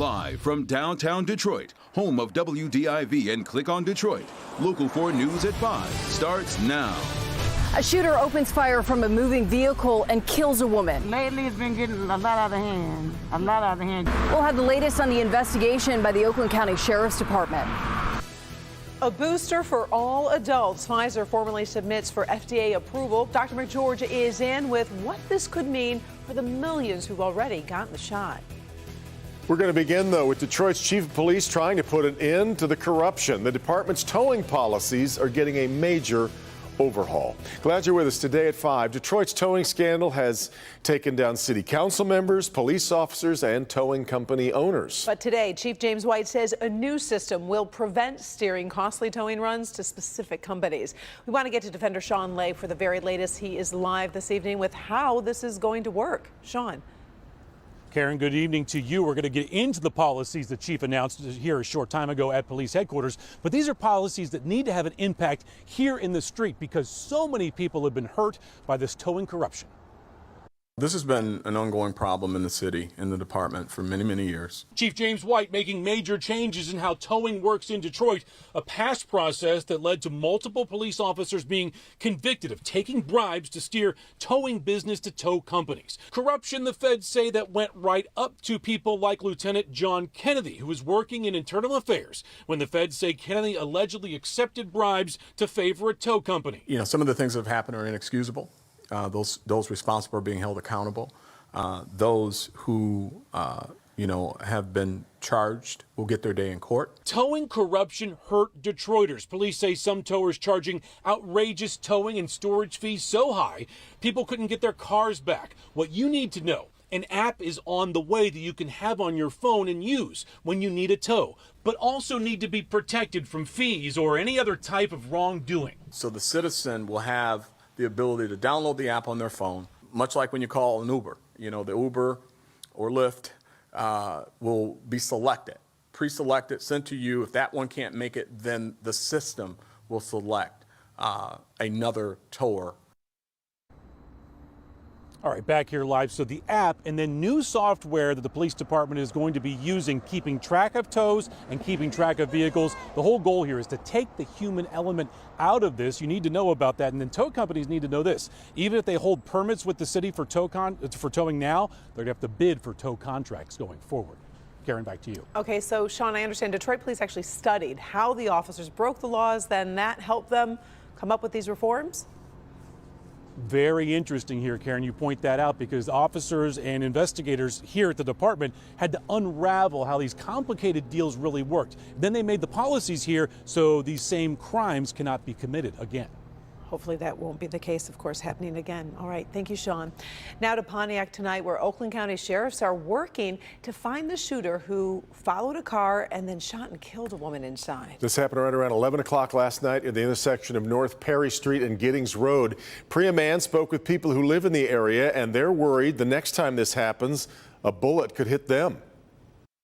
Live from downtown Detroit, home of WDIV and Click on Detroit, Local 4 News at 5 starts now. A shooter opens fire from a moving vehicle and kills a woman. Lately, it's been getting a lot out of hand. We'll have the latest on the investigation by the Oakland County Sheriff's Department. A booster for all adults. Pfizer formally submits for FDA approval. Dr. McGeorge is in with what this could mean for the millions who've already gotten the shot. We're going to begin, though, with Detroit's chief of police trying to put an end to the corruption. The department's towing policies are getting a major overhaul. Glad you're with us today at 5. Detroit's towing scandal has taken down city council members, police officers, and towing company owners. But today, Chief James White says a new system will prevent steering costly towing runs to specific companies. We want to get to Defender Sean Lay for the very latest. He is live this evening with how this is going to work. Sean. Karen, good evening to you. We're going to get into the policies the chief announced here a short time ago at police headquarters. But these are policies that need to have an impact here in the street because so many people have been hurt by this towing corruption. This has been an ongoing problem in the city, in the department, for many, many years. Chief James White making major changes in how towing works in Detroit, a past process that led to multiple police officers being convicted of taking bribes to steer towing business to tow companies. Corruption, the feds say, that went right up to people like Lieutenant John Kennedy, who was working in internal affairs when the feds say Kennedy allegedly accepted bribes to favor a tow company. You know, some of the things that have happened are inexcusable. Those responsible are being held accountable. Those who, have been charged will get their day in court. Towing corruption hurt Detroiters. Police say some towers charging outrageous towing and storage fees so high, people couldn't get their cars back. What you need to know, an app is on the way that you can have on your phone and use when you need a tow, but also need to be protected from fees or any other type of wrongdoing. So the citizen will have the ability to download the app on their phone, much like when you call an Uber. You know, the Uber or Lyft will be selected, pre-selected, sent to you. If that one can't make it, then the system will select another tower. All right, back here live. So the app and then new software that the police department is going to be using, keeping track of tows and keeping track of vehicles. The whole goal here is to take the human element out of this. You need to know about that. And then tow companies need to know this. Even if they hold permits with the city for towing now, they're going to have to bid for tow contracts going forward. Karen, back to you. Okay, so Sean, I understand Detroit police actually studied how the officers broke the laws, then that helped them come up with these reforms? Very interesting here, Karen. You point that out because officers and investigators here at the department had to unravel how these complicated deals really worked. Then they made the policies here so these same crimes cannot be committed again. Hopefully that won't be the case, of course, happening again. All right, thank you, Sean. Now to Pontiac tonight, where Oakland County sheriffs are working to find the shooter who followed a car and then shot and killed a woman inside. This happened right around 11 o'clock last night at the intersection of North Perry Street and Giddings Road. Priya Mann spoke with people who live in the area, and they're worried the next time this happens, a bullet could hit them.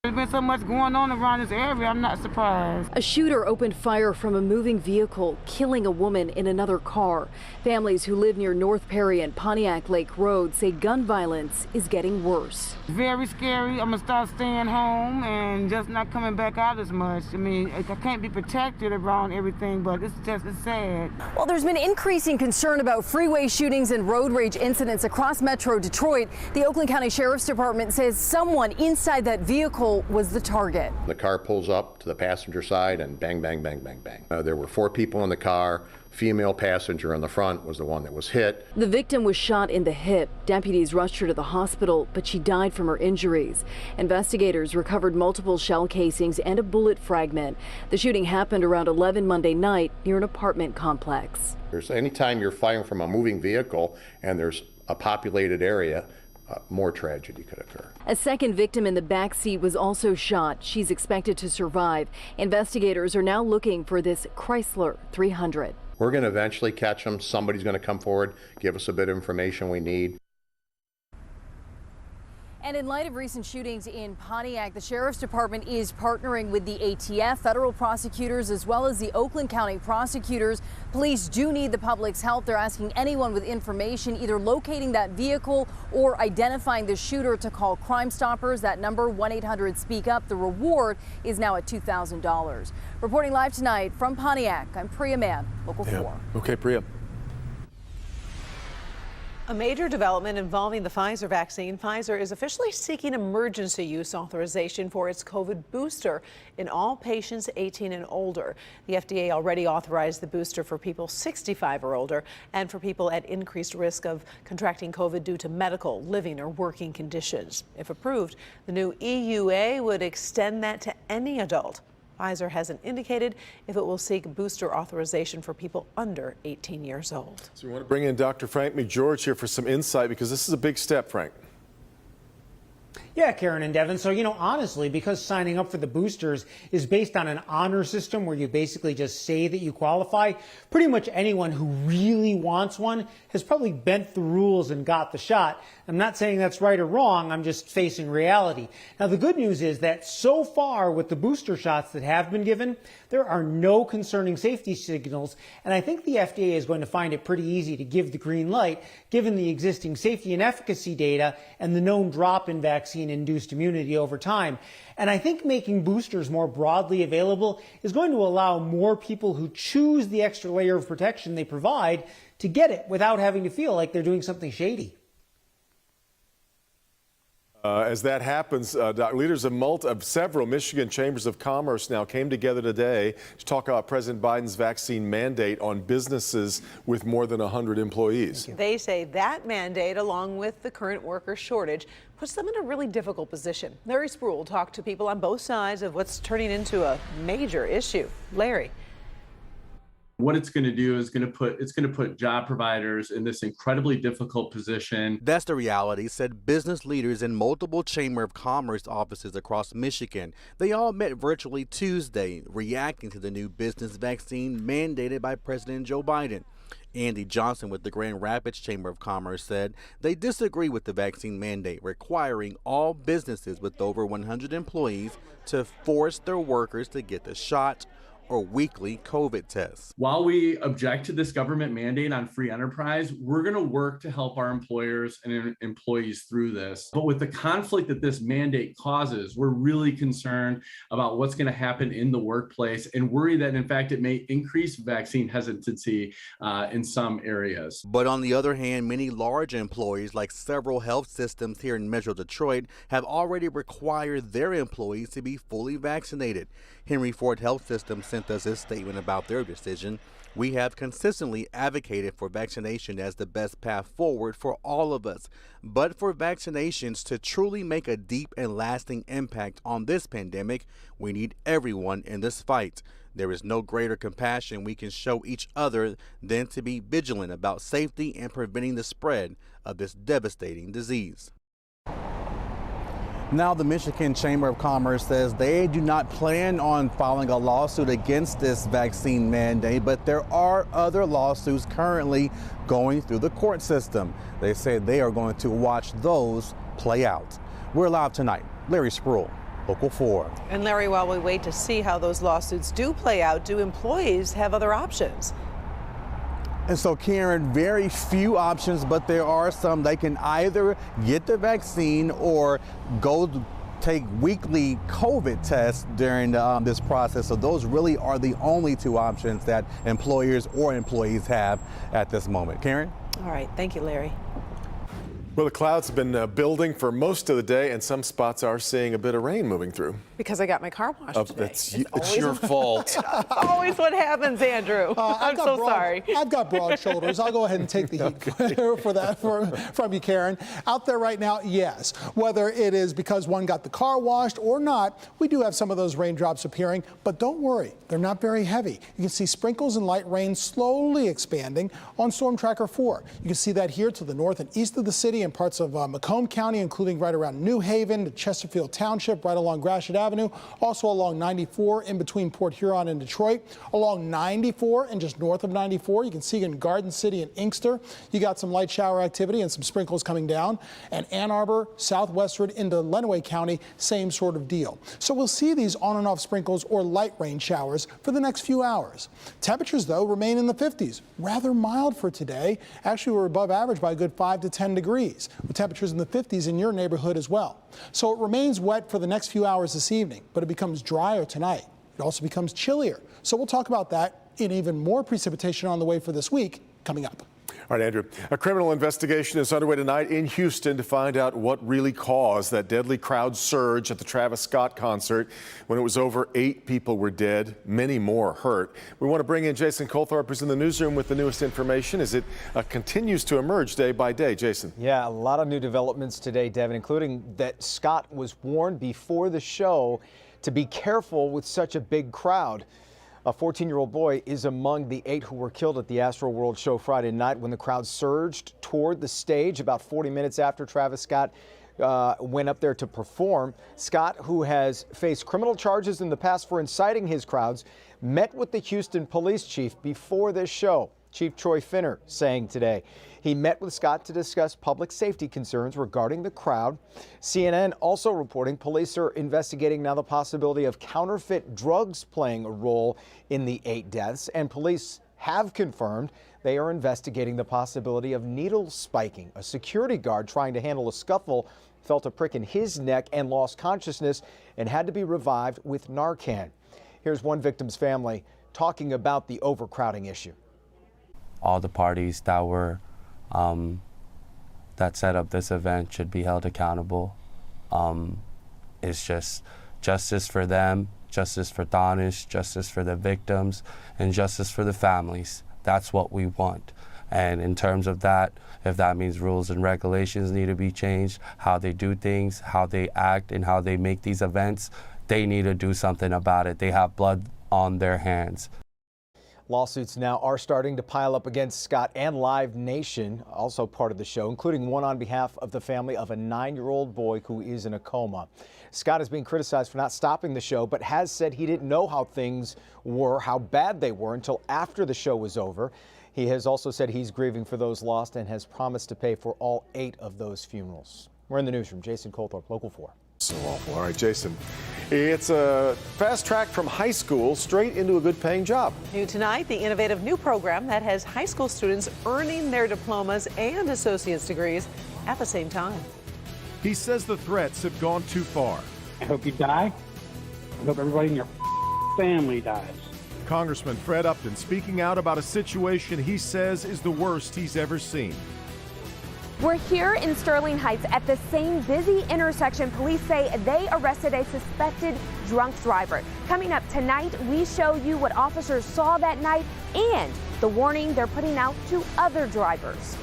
There's been so much going on around this area, I'm not surprised. A shooter opened fire from a moving vehicle, killing a woman in another car. Families who live near North Perry and Pontiac Lake Road say gun violence is getting worse. Very scary. I'm gonna start staying home and just not coming back out as much. I mean, I can't be protected around everything, but it's sad. Well, there's been increasing concern about freeway shootings and road rage incidents across Metro Detroit. The Oakland County Sheriff's Department says someone inside that vehicle was the target. The car pulls up to the passenger side and bang, bang, bang, bang, bang. There were 4 people in the car. Female passenger in the front was the one that was hit. The victim was shot in the hip. Deputies rushed her to the hospital, but she died from her injuries. Investigators recovered multiple shell casings and a bullet fragment. The shooting happened around 11 Monday night near an apartment complex. Anytime you're firing from a moving vehicle and there's a populated area, more tragedy could occur. A second victim in the back seat was also shot. She's expected to survive. Investigators are now looking for this Chrysler 300. We're going to eventually catch them. Somebody's going to come forward, give us a bit of information we need. And in light of recent shootings in Pontiac, the Sheriff's Department is partnering with the ATF, federal prosecutors, as well as the Oakland County prosecutors. Police do need the public's help. They're asking anyone with information, either locating that vehicle or identifying the shooter, to call Crime Stoppers. That number, 1-800-SPEAK-UP. The reward is now at $2,000. Reporting live tonight from Pontiac, I'm Priya Mann, Local 4. Okay, Priya. A major development involving the Pfizer vaccine. Pfizer is officially seeking emergency use authorization for its COVID booster in all patients 18 and older. The FDA already authorized the booster for people 65 or older and for people at increased risk of contracting COVID due to medical, living, or working conditions. If approved, the new EUA would extend that to any adult. Pfizer hasn't indicated if it will seek booster authorization for people under 18 years old. So we want to bring in Dr. Frank McGeorge here for some insight, because this is a big step, Frank. Yeah, Karen and Devin. So, honestly, because signing up for the boosters is based on an honor system where you basically just say that you qualify, pretty much anyone who really wants one has probably bent the rules and got the shot. I'm not saying that's right or wrong. I'm just facing reality. Now, the good news is that so far with the booster shots that have been given, there are no concerning safety signals. And I think the FDA is going to find it pretty easy to give the green light, given the existing safety and efficacy data and the known drop in vaccine-induced immunity over time. And I think making boosters more broadly available is going to allow more people who choose the extra layer of protection they provide to get it without having to feel like they're doing something shady. As that happens, leaders of several Michigan chambers of commerce now came together today to talk about President Biden's vaccine mandate on businesses with more than 100 employees. They say that mandate, along with the current worker shortage, puts them in a really difficult position. Larry Spruill talked to people on both sides of what's turning into a major issue. Larry. What it's going to do is it's going to put job providers in this incredibly difficult position. That's the reality, said business leaders in multiple Chamber of Commerce offices across Michigan. They all met virtually Tuesday, reacting to the new business vaccine mandated by President Joe Biden. Andy Johnson with the Grand Rapids Chamber of Commerce said they disagree with the vaccine mandate requiring all businesses with over 100 employees to force their workers to get the shot or weekly COVID tests. While we object to this government mandate on free enterprise, we're going to work to help our employers and employees through this. But with the conflict that this mandate causes, we're really concerned about what's going to happen in the workplace and worry that, in fact, it may increase vaccine hesitancy in some areas. But on the other hand, many large employers, like several health systems here in Metro Detroit, have already required their employees to be fully vaccinated. Henry Ford Health System sent us this statement about their decision. We have consistently advocated for vaccination as the best path forward for all of us. But for vaccinations to truly make a deep and lasting impact on this pandemic, we need everyone in this fight. There is no greater compassion we can show each other than to be vigilant about safety and preventing the spread of this devastating disease. Now, the Michigan Chamber of Commerce says they do not plan on filing a lawsuit against this vaccine mandate, but there are other lawsuits currently going through the court system. They say they are going to watch those play out. We're live tonight. Larry Spruill, Local 4. And Larry, while we wait to see how those lawsuits do play out, do employees have other options? And so, Karen, very few options, but there are some. They can either get the vaccine or go take weekly COVID tests during this process. So those really are the only two options that employers or employees have at this moment. Karen? All right. Thank you, Larry. Well, the clouds have been building for most of the day, and some spots are seeing a bit of rain moving through. Because I got my car washed today. It's your fault. Always what happens, Andrew. I'm so sorry. I've got broad shoulders. I'll go ahead and take the heat for that from you, Karen. Out there right now, yes. Whether it is because one got the car washed or not, we do have some of those raindrops appearing, but don't worry, they're not very heavy. You can see sprinkles and light rain slowly expanding on Storm Tracker 4. You can see that here to the north and east of the city and parts of Macomb County, including right around New Haven, Chesterfield Township, right along Gratiot Avenue, also along 94 in between Port Huron and Detroit, along 94 and just north of 94. You can see in Garden City and Inkster, you got some light shower activity and some sprinkles coming down. And Ann Arbor, southwestward into Lenawee County, same sort of deal. So we'll see these on and off sprinkles or light rain showers for the next few hours. Temperatures, though, remain in the 50s. Rather mild for today. Actually, we're above average by a good 5 to 10 degrees, with temperatures in the 50s in your neighborhood as well. So it remains wet for the next few hours this evening, but it becomes drier tonight. It also becomes chillier. So we'll talk about that and even more precipitation on the way for this week coming up. All right, Andrew. A criminal investigation is underway tonight in Houston to find out what really caused that deadly crowd surge at the Travis Scott concert. When it was over, 8 people were dead, many more hurt. We want to bring in Jason Colthorpe, who's in the newsroom with the newest information as it continues to emerge day by day. Jason. Yeah, a lot of new developments today, Devin, including that Scott was warned before the show to be careful with such a big crowd. A 14-year-old boy is among the 8 who were killed at the Astroworld show Friday night when the crowd surged toward the stage about 40 minutes after Travis Scott went up there to perform. Scott, who has faced criminal charges in the past for inciting his crowds, met with the Houston police chief before this show. Chief Troy Finner saying today he met with Scott to discuss public safety concerns regarding the crowd. CNN also reporting police are investigating now the possibility of counterfeit drugs playing a role in the 8 deaths, and police have confirmed they are investigating the possibility of needle spiking. A security guard trying to handle a scuffle felt a prick in his neck and lost consciousness and had to be revived with Narcan. Here's one victim's family talking about the overcrowding issue. All the parties that were that set up this event should be held accountable. It's just justice for them, justice for Danish, justice for the victims, and justice for the families. That's what we want. And in terms of that, if that means rules and regulations need to be changed, how they do things, how they act, and how they make these events, they need to do something about it. They have blood on their hands. Lawsuits now are starting to pile up against Scott and Live Nation, also part of the show, including one on behalf of the family of a 9-year-old boy who is in a coma. Scott is being criticized for not stopping the show, but has said he didn't know how things were, how bad they were, until after the show was over. He has also said he's grieving for those lost and has promised to pay for all 8 of those funerals. We're in the newsroom. Jason Colthorpe, Local 4. So awful. All right, Jason. It's a fast track from high school straight into a good paying job. New tonight, the innovative new program that has high school students earning their diplomas and associate's degrees at the same time. He says the threats have gone too far. I hope you die. I hope everybody in your family dies. Congressman Fred Upton speaking out about a situation he says is the worst he's ever seen. We're here in Sterling Heights at the same busy intersection. Police say they arrested a suspected drunk driver. Coming up tonight, we show you what officers saw that night and the warning they're putting out to other drivers.